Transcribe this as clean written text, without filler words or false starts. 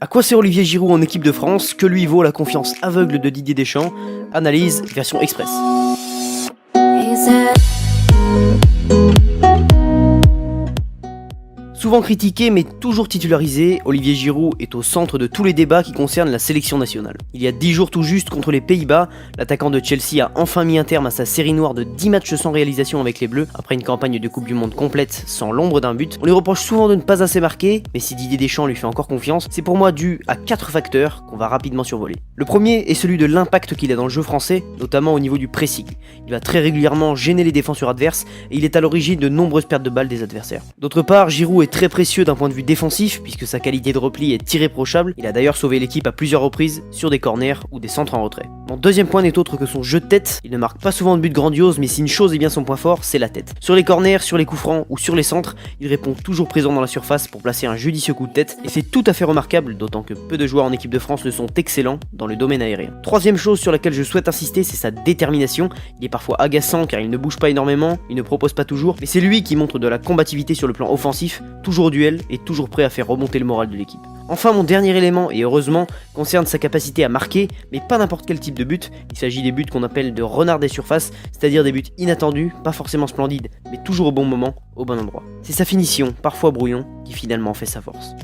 À quoi sert Olivier Giroud en équipe de France? Que lui vaut la confiance aveugle de Didier Deschamps? Analyse version express. Souvent critiqué mais toujours titularisé, Olivier Giroud est au centre de tous les débats qui concernent la sélection nationale. Il y a 10 jours tout juste contre les Pays-Bas, l'attaquant de Chelsea a enfin mis un terme à sa série noire de 10 matchs sans réalisation avec les Bleus, après une campagne de Coupe du Monde complète sans l'ombre d'un but. On lui reproche souvent de ne pas assez marquer, mais si Didier Deschamps lui fait encore confiance, c'est pour moi dû à 4 facteurs qu'on va rapidement survoler. Le premier est celui de l'impact qu'il a dans le jeu français, notamment au niveau du pressing. Il va très régulièrement gêner les défenseurs adverses et il est à l'origine de nombreuses pertes de balles des adversaires. D'autre part, Giroud est très précieux d'un point de vue défensif puisque sa qualité de repli est irréprochable. Il a d'ailleurs sauvé l'équipe à plusieurs reprises sur des corners ou des centres en retrait. Mon deuxième point n'est autre que son jeu de tête. Il ne marque pas souvent de buts grandioses, mais si une chose est bien son point fort, c'est la tête. Sur les corners, sur les coups francs ou sur les centres, il répond toujours présent dans la surface pour placer un judicieux coup de tête et c'est tout à fait remarquable, d'autant que peu de joueurs en équipe de France le sont excellents dans le domaine aérien. Troisième chose sur laquelle je souhaite insister, c'est sa détermination. Il est parfois agaçant car il ne bouge pas énormément, il ne propose pas toujours, mais c'est lui qui montre de la combativité sur le plan offensif, toujours au duel et toujours prêt à faire remonter le moral de l'équipe. Enfin, mon dernier élément, et heureusement, concerne sa capacité à marquer, mais pas n'importe quel type de but. Il s'agit des buts qu'on appelle de renards des surfaces, c'est-à-dire des buts inattendus, pas forcément splendides, mais toujours au bon moment, au bon endroit. C'est sa finition, parfois brouillon, qui finalement fait sa force.